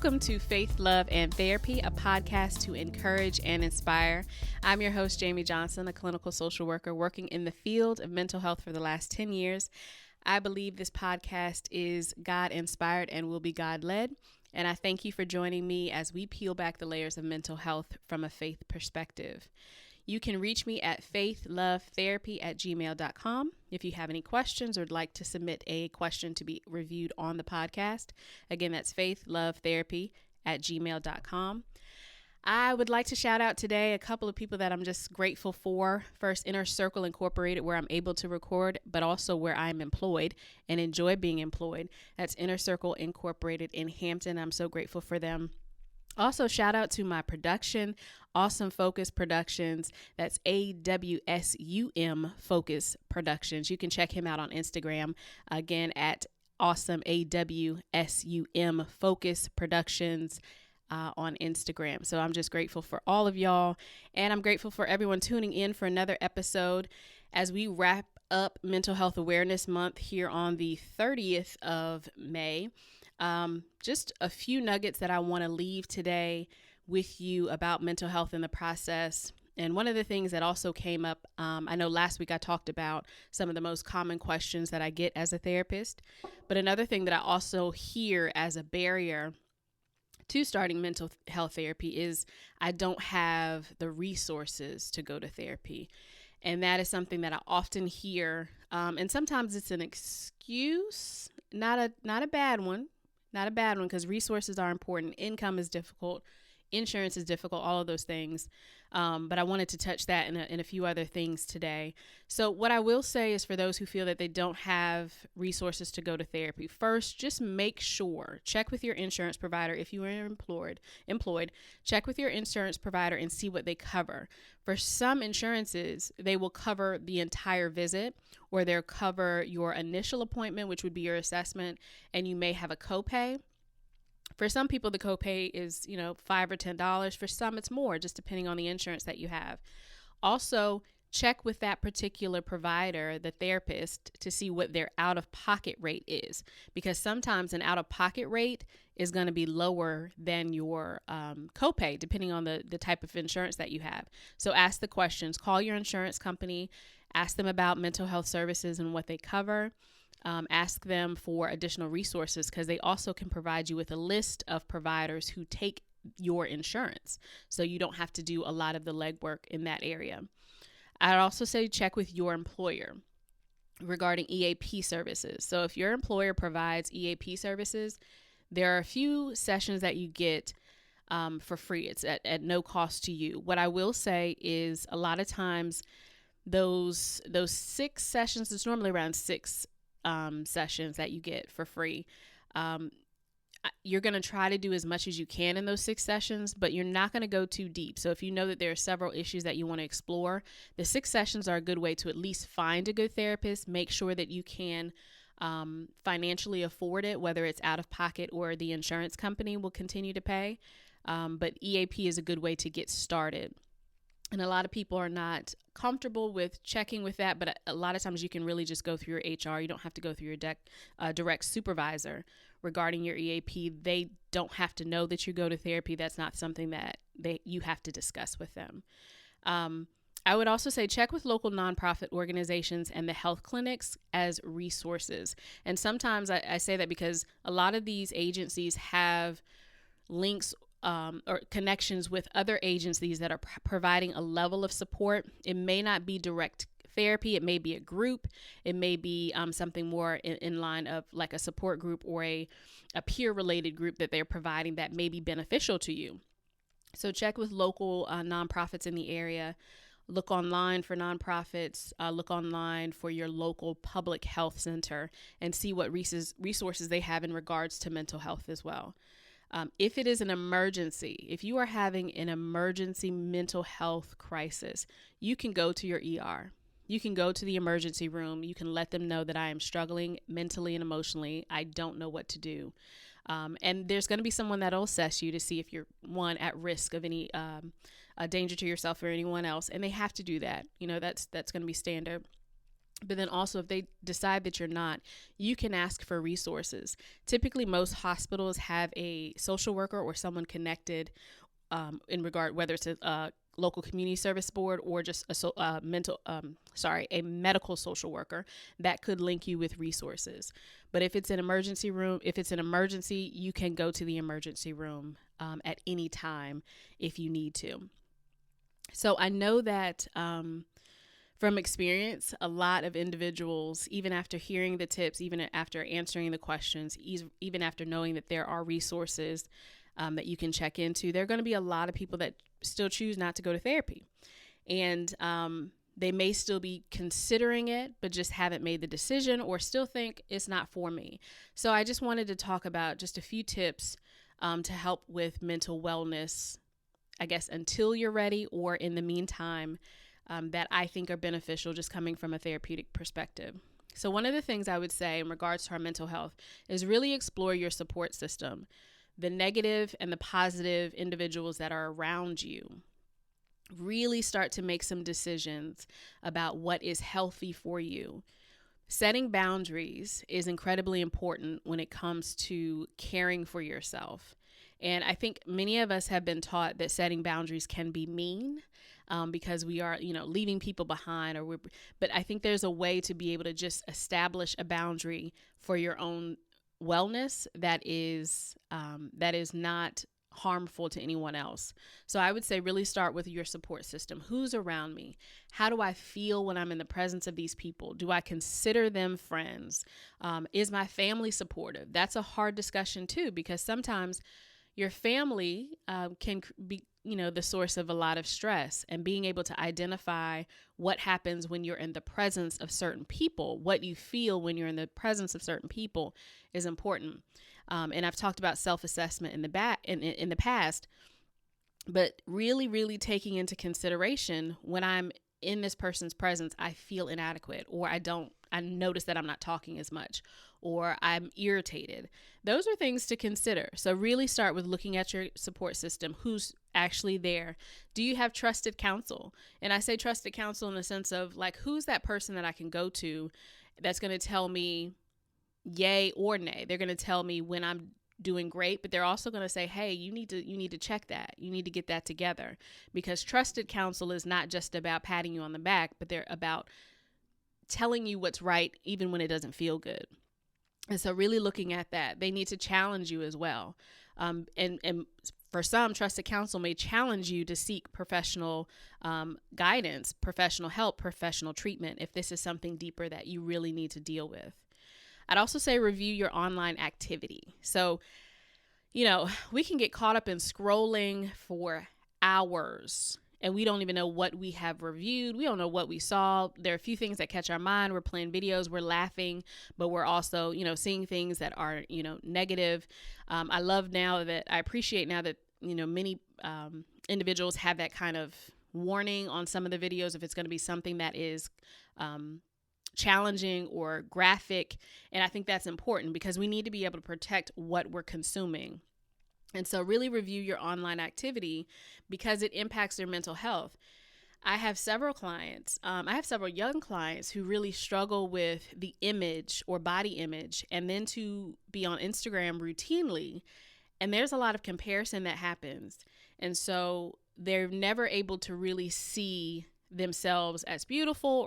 Welcome to Faith, Love, and Therapy, a podcast to encourage and inspire. I'm your host, Jamie Johnson, a clinical social worker working in the field of mental health for the last 10 years. I believe this podcast is God-inspired and will be God-led, and I thank you for joining me as we peel back the layers of mental health from a faith perspective. You can reach me at faithlovetherapy@gmail.com if you have any questions or would like to submit a question to be reviewed on the podcast. Again, that's faithlovetherapy@gmail.com. I would like to shout out today a couple of people that I'm just grateful for. First, Inner Circle Incorporated, where I'm able to record, but also where I'm employed and enjoy being employed. That's Inner Circle Incorporated in Hampton. I'm so grateful for them. Also, shout out to my production, Awesome Focus Productions. That's AWSUM Focus Productions. You can check him out on Instagram, again, at Awesome AWSUM Focus Productions on Instagram. So I'm just grateful for all of y'all, and I'm grateful for everyone tuning in for another episode as we wrap up Mental Health Awareness Month here on the 30th of May. Just a few nuggets that I want to leave today with you about mental health in the process. And one of the things that also came up, I know last week I talked about some of the most common questions that I get as a therapist, but another thing that I also hear as a barrier to starting mental health therapy is I don't have the resources to go to therapy. And that is something that I often hear. And sometimes it's an excuse, not a bad one. Not a bad one, because resources are important. Income is difficult. Insurance is difficult, all of those things. But I wanted to touch that in a few other things today. So what I will say is for those who feel that they don't have resources to go to therapy, first, just make sure, check with your insurance provider. If you are employed, check with your insurance provider and see what they cover. For some insurances, they will cover the entire visit, or they'll cover your initial appointment, which would be your assessment, and you may have a copay. For some people, the copay is, $5 or $10. For some, it's more, just depending on the insurance that you have. Also, check with that particular provider, the therapist, to see what their out-of-pocket rate is, because sometimes an out-of-pocket rate is going to be lower than your copay, depending on the type of insurance that you have. So ask the questions. Call your insurance company. Ask them about mental health services and what they cover. Ask them for additional resources, because they also can provide you with a list of providers who take your insurance, so you don't have to do a lot of the legwork in that area. I'd also say check with your employer regarding EAP services. So if your employer provides EAP services, there are a few sessions that you get for free. It's at no cost to you. What I will say is a lot of times those 6 sessions, it's normally around 6 sessions that you get for free. You're going to try to do as much as you can in those 6 sessions, but you're not going to go too deep. So if you know that there are several issues that you want to explore, the 6 sessions are a good way to at least find a good therapist. Make sure that you can financially afford it, whether it's out of pocket or the insurance company will continue to pay. But EAP is a good way to get started. And a lot of people are not comfortable with checking with that, but a lot of times you can really just go through your HR. You don't have to go through your direct supervisor regarding your EAP. They don't have to know that you go to therapy. That's not something that you have to discuss with them. I would also say check with local nonprofit organizations and the health clinics as resources. And sometimes I say that because a lot of these agencies have links or connections with other agencies that are providing a level of support. It may not be direct therapy. It may be a group. It may be something more in line of like a support group or a peer-related group that they're providing that may be beneficial to you. So check with local nonprofits in the area. Look online for nonprofits. Look online for your local public health center and see what resources they have in regards to mental health as well. If it is an emergency, if you are having an emergency mental health crisis, you can go to your ER. You can go to the emergency room. You can let them know that I am struggling mentally and emotionally. I don't know what to do. And there's going to be someone that will assess you to see if you're, one, at risk of any danger to yourself or anyone else. And they have to do that. That's going to be standard. But then also, if they decide that you're not, you can ask for resources. Typically, most hospitals have a social worker or someone connected in regard, whether it's a local community service board or just a a medical social worker that could link you with resources. But if it's an emergency room, if it's an emergency, you can go to the emergency room at any time if you need to. So I know that from experience, a lot of individuals, even after hearing the tips, even after answering the questions, even after knowing that there are resources that you can check into, there are going to be a lot of people that still choose not to go to therapy. And they may still be considering it, but just haven't made the decision or still think it's not for me. So I just wanted to talk about just a few tips to help with mental wellness, I guess, until you're ready or in the meantime, that I think are beneficial just coming from a therapeutic perspective. So one of the things I would say in regards to our mental health is really explore your support system, the negative and the positive individuals that are around you. Really start to make some decisions about what is healthy for you. Setting boundaries is incredibly important when it comes to caring for yourself. And I think many of us have been taught that setting boundaries can be mean because we are, leaving people behind. But I think there's a way to be able to just establish a boundary for your own wellness that is not harmful to anyone else. So I would say really start with your support system. Who's around me? How do I feel when I'm in the presence of these people? Do I consider them friends? Is my family supportive? That's a hard discussion too, because sometimes your family can be, the source of a lot of stress, and being able to identify what happens when you're in the presence of certain people, what you feel when you're in the presence of certain people is important. And I've talked about self-assessment in the past, but really, really taking into consideration when I'm in this person's presence, I feel inadequate, or I notice that I'm not talking as much, or I'm irritated. Those are things to consider. So really start with looking at your support system. Who's actually there? Do you have trusted counsel? And I say trusted counsel in the sense of like, who's that person that I can go to that's going to tell me yay or nay? They're going to tell me when I'm doing great, but they're also going to say, hey, you need to check that. You need to get that together, because trusted counsel is not just about patting you on the back, but they're about telling you what's right, even when it doesn't feel good. And so really looking at that, they need to challenge you as well. And for some, trusted counsel may challenge you to seek professional guidance, professional help, professional treatment, if this is something deeper that you really need to deal with. I'd also say review your online activity. So, we can get caught up in scrolling for hours and we don't even know what we have reviewed. We don't know what we saw. There are a few things that catch our mind. We're playing videos, we're laughing, but we're also, seeing things that are, negative. I appreciate now that, many individuals have that kind of warning on some of the videos if it's going to be something that is challenging or graphic. And I think that's important because we need to be able to protect what we're consuming. And so really review your online activity because it impacts their mental health. I have several young clients who really struggle with the image or body image, and then to be on Instagram routinely. And there's a lot of comparison that happens. And so they're never able to really see themselves as beautiful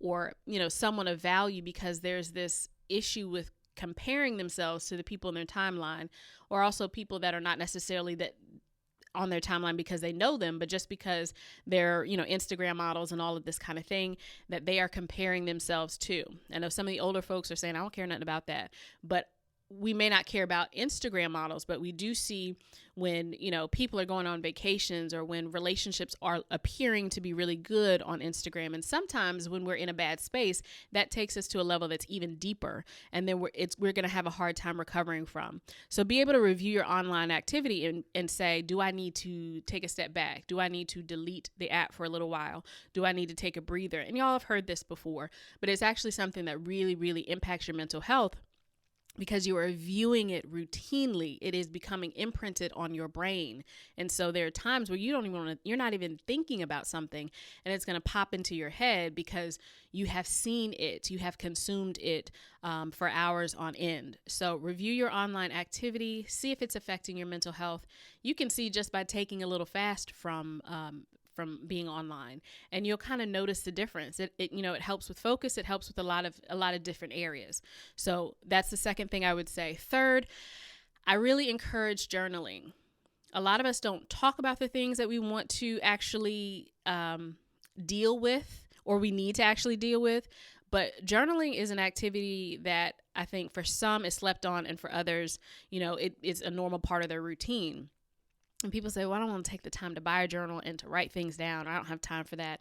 or someone of value, because there's this issue with comparing themselves to the people in their timeline, or also people that are not necessarily that on their timeline because they know them, but just because they're, Instagram models and all of this kind of thing that they are comparing themselves to. I know some of the older folks are saying, I don't care nothing about that, but we may not care about Instagram models, but we do see when, people are going on vacations or when relationships are appearing to be really good on Instagram. And sometimes when we're in a bad space, that takes us to a level that's even deeper. And then we're going to have a hard time recovering from. So be able to review your online activity and say, do I need to take a step back? Do I need to delete the app for a little while? Do I need to take a breather? And y'all have heard this before, but it's actually something that really, really impacts your mental health. because you are viewing it routinely. It is becoming imprinted on your brain. And so there are times where you're not even thinking about something, and it's going to pop into your head because you have seen it, you have consumed it for hours on end. So review your online activity, see if it's affecting your mental health. You can see just by taking a little fast from being online, and you'll kind of notice the difference. It helps with focus. It helps with a lot of different areas. So that's the second thing I would say. Third, I really encourage journaling. A lot of us don't talk about the things that we want to actually deal with, or we need to actually deal with. But journaling is an activity that I think for some is slept on, and for others, it's a normal part of their routine. And people say, well, I don't want to take the time to buy a journal and to write things down. I don't have time for that.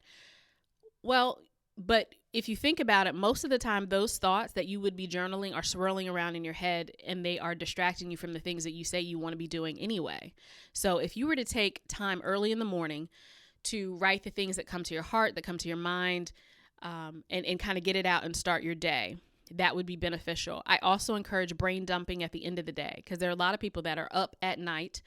Well, but if you think about it, most of the time, those thoughts that you would be journaling are swirling around in your head, and they are distracting you from the things that you say you want to be doing anyway. So if you were to take time early in the morning to write the things that come to your heart, that come to your mind, and kind of get it out and start your day, that would be beneficial. I also encourage brain dumping at the end of the day, because there are a lot of people that are up at night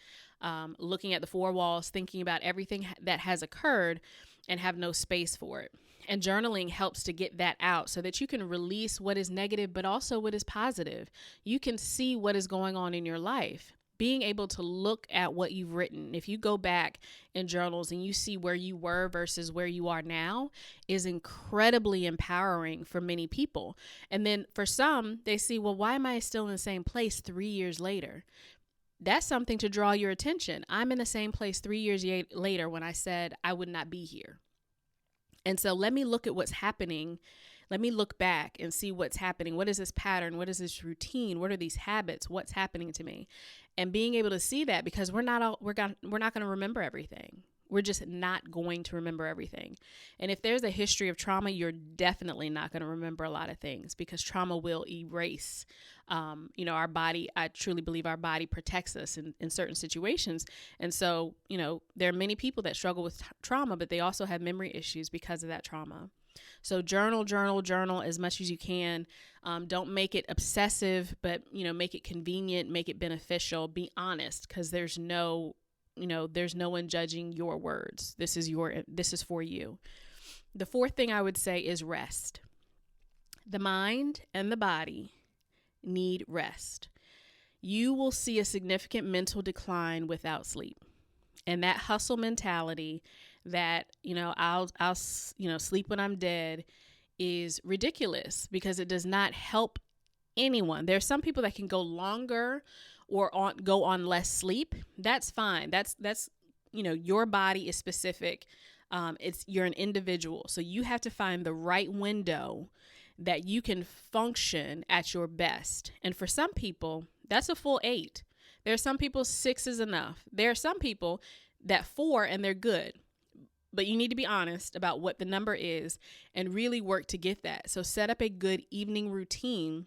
looking at the four walls, thinking about everything that has occurred and have no space for it. And journaling helps to get that out so that you can release what is negative, but also what is positive. You can see what is going on in your life. Being able to look at what you've written, if you go back in journals and you see where you were versus where you are now, is incredibly empowering for many people. And then for some, they see, well, why am I still in the same place 3 years later? That's something to draw your attention. I'm in the same place 3 years later when I said I would not be here. And so let me look at what's happening. Let me look back and see what's happening. What is this pattern? What is this routine? What are these habits? What's happening to me? And being able to see that, because we're not going to remember everything. We're just not going to remember everything. And if there's a history of trauma, you're definitely not going to remember a lot of things, because trauma will erase. Our body, I truly believe our body protects us in certain situations. And so, there are many people that struggle with trauma, but they also have memory issues because of that trauma. So journal as much as you can. Don't make it obsessive, but, make it convenient, make it beneficial. Be honest, because there's no one judging your words. This is for you. The fourth thing I would say is rest. The mind and the body need rest. You will see a significant mental decline without sleep. And that hustle mentality that, I'll sleep when I'm dead is ridiculous, because it does not help anyone. There are some people that can go longer or go on less sleep. That's fine. That's your body is specific. You're an individual. So you have to find the right window that you can function at your best. And for some people, that's a full 8. There are some people 6 is enough. There are some people that 4 and they're good. But you need to be honest about what the number is and really work to get that. So set up a good evening routine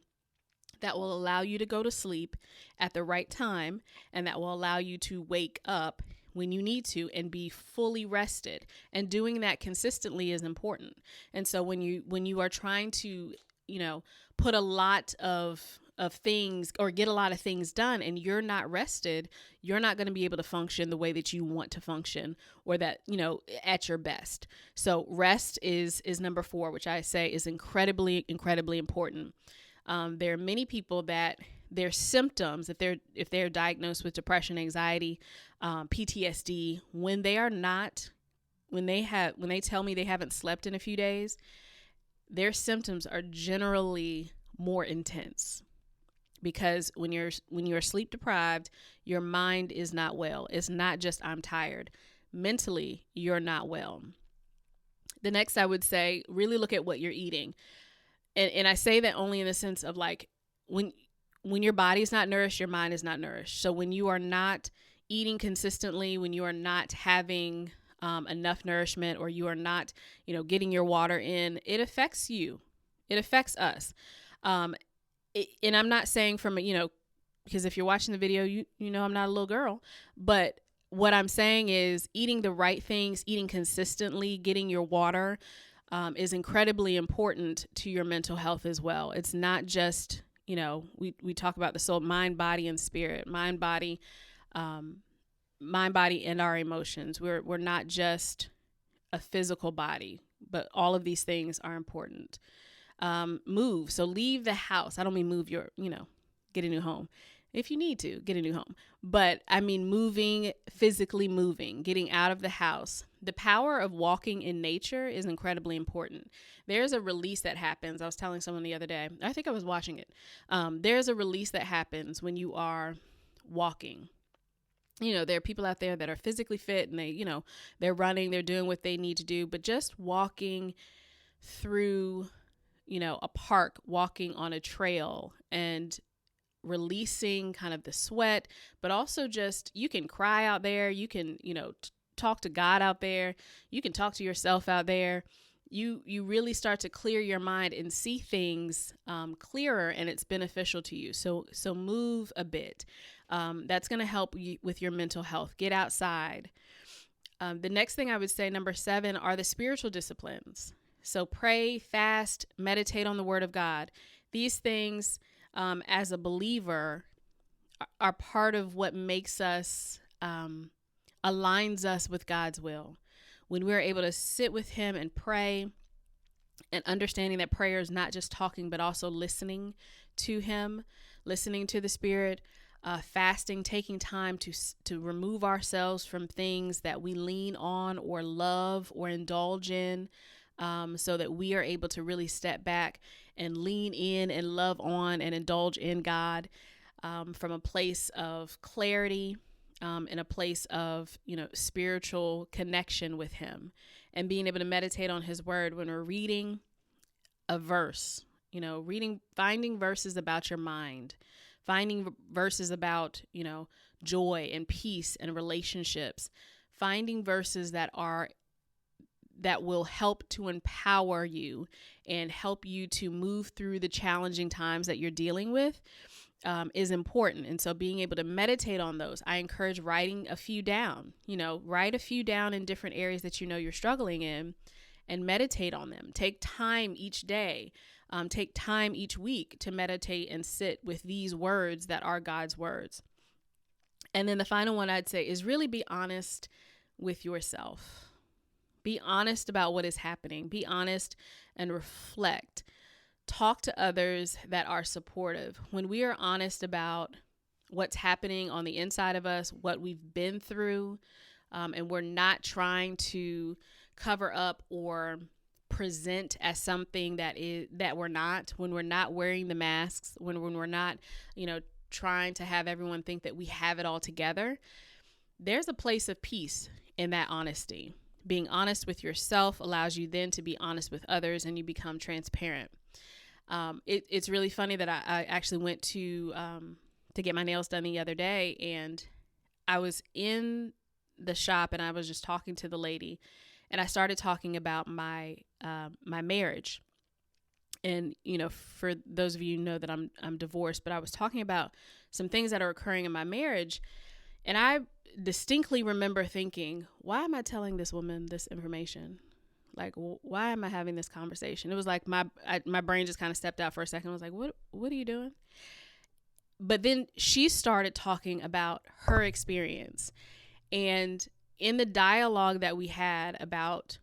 that will allow you to go to sleep at the right time, and that will allow you to wake up when you need to and be fully rested. And doing that consistently is important. And so when you are trying to, put a lot of things or get a lot of things done and you're not rested, you're not going to be able to function the way that you want to function, or that, at your best. So rest is number 4, which I say is incredibly, incredibly important. There are many people that their symptoms, if they're diagnosed with depression, anxiety, PTSD, when they tell me they haven't slept in a few days, their symptoms are generally more intense, because when you're sleep deprived, your mind is not well. It's not just I'm tired. Mentally, you're not well. The next, I would say, really look at what you're eating. And I say that only in the sense of like when your body is not nourished, your mind is not nourished. So when you are not eating consistently, when you are not having enough nourishment, or you are not, getting your water in, it affects you. It affects us. And I'm not saying from, because if you're watching the video, you know I'm not a little girl. But what I'm saying is eating the right things, eating consistently, getting your water is incredibly important to your mental health as well. It's not just, we talk about the soul, mind, body, and spirit, mind, body, and our emotions. We're not just a physical body, but all of these things are important. Move. So leave the house. I don't mean move get a new home. If you need to, get a new home. But I mean moving, physically moving, getting out of the house. The power of walking in nature is incredibly important. There's a release that happens. I was telling someone the other day, I think I was watching it. There's a release that happens when you are walking. There are people out there that are physically fit and they're running, they're doing what they need to do, but just walking through, a park, walking on a trail and releasing kind of the sweat, but also just, you can cry out there. You can, talk to God out there. You can talk to yourself out there. You really start to clear your mind and see things clearer, and it's beneficial to you. So move a bit. That's going to help you with your mental health. Get outside. The next thing I would say, number 7, are the spiritual disciplines. So pray, fast, meditate on the word of God. These things, as a believer, are part of what makes us, aligns us with God's will. When we're able to sit with him and pray, and understanding that prayer is not just talking, but also listening to him, listening to the Spirit, fasting, taking time to remove ourselves from things that we lean on or love or indulge in, so that we are able to really step back and lean in and love on and indulge in God, from a place of clarity, in a place of, spiritual connection with him, and being able to meditate on his word. When we're reading a verse, finding verses about your mind, finding verses about, joy and peace and relationships, finding verses that will help to empower you and help you to move through the challenging times that you're dealing with, is important. And so being able to meditate on those, I encourage writing a few down, write a few down in different areas that you're struggling in, and meditate on them. Take time each day, take time each week to meditate and sit with these words that are God's words. And then the final one I'd say is really be honest with yourself. Be honest about what is happening. Be honest and reflect. Talk to others that are supportive. When we are honest about what's happening on the inside of us, what we've been through, and we're not trying to cover up or present as something that we're not, when we're not wearing the masks, when we're not, trying to have everyone think that we have it all together, there's a place of peace in that honesty. Being honest with yourself allows you then to be honest with others, and you become transparent. It's really funny that I actually went to get my nails done the other day, and I was in the shop and I was just talking to the lady, and I started talking about my marriage. And, for those of you who know that I'm divorced, but I was talking about some things that are occurring in my marriage. And I distinctly remember thinking, why am I telling this woman this information? Like, why am I having this conversation? It was like my brain just kind of stepped out for a second. I was like, what are you doing? But then she started talking about her experience. And in the dialogue that we had about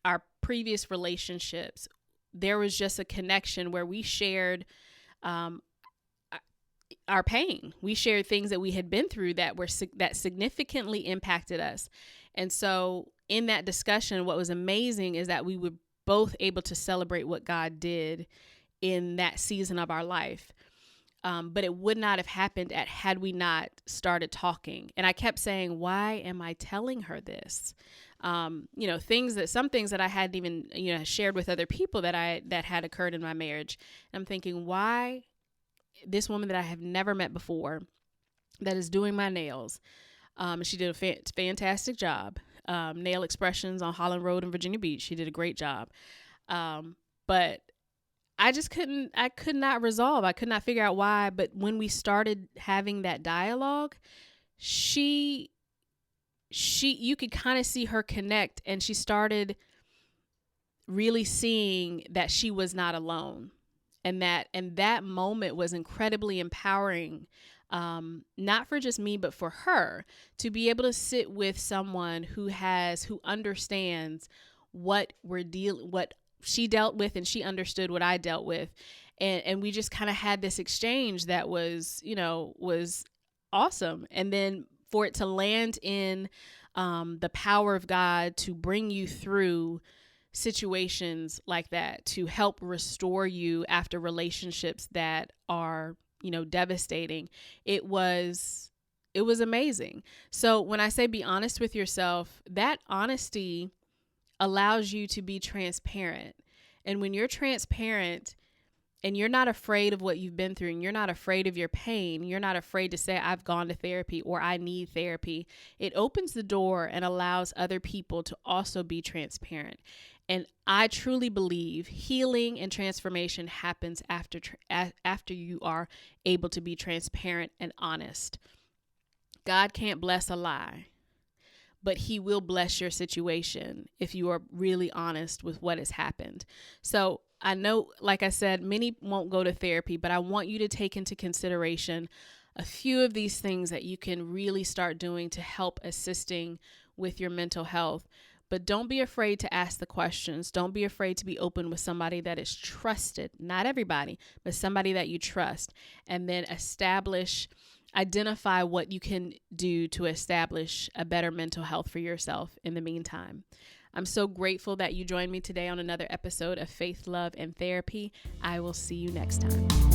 our previous relationships, there was just a connection where we shared our pain. We shared things that we had been through that significantly impacted us. And so in that discussion, what was amazing is that we were both able to celebrate what God did in that season of our life. But it would not have happened had we not started talking. And I kept saying, why am I telling her this? Some things that I hadn't even, shared with other people that had occurred in my marriage. And I'm thinking, why this woman that I have never met before, that is doing my nails. She did a fantastic job. Nail Expressions on Holland Road in Virginia Beach. She did a great job. But I could not resolve. I could not figure out why. But when we started having that dialogue, you could kind of see her connect, and she started really seeing that she was not alone. And that moment was incredibly empowering, not for just me, but for her, to be able to sit with someone who understands what she dealt with, and she understood what I dealt with. And we just kind of had this exchange that was awesome. And then for it to land in the power of God to bring you through situations like that, to help restore you after relationships that are, devastating. It was amazing. So when I say be honest with yourself, that honesty allows you to be transparent. And when you're transparent and you're not afraid of what you've been through, and you're not afraid of your pain, you're not afraid to say, I've gone to therapy or I need therapy, it opens the door and allows other people to also be transparent. And I truly believe healing and transformation happens after you are able to be transparent and honest. God can't bless a lie, but he will bless your situation if you are really honest with what has happened. So I know, like I said, many won't go to therapy, but I want you to take into consideration a few of these things that you can really start doing to help assisting with your mental health. But don't be afraid to ask the questions. Don't be afraid to be open with somebody that is trusted. Not everybody, but somebody that you trust. And then identify what you can do to establish a better mental health for yourself in the meantime. I'm so grateful that you joined me today on another episode of Faith, Love, and Therapy. I will see you next time.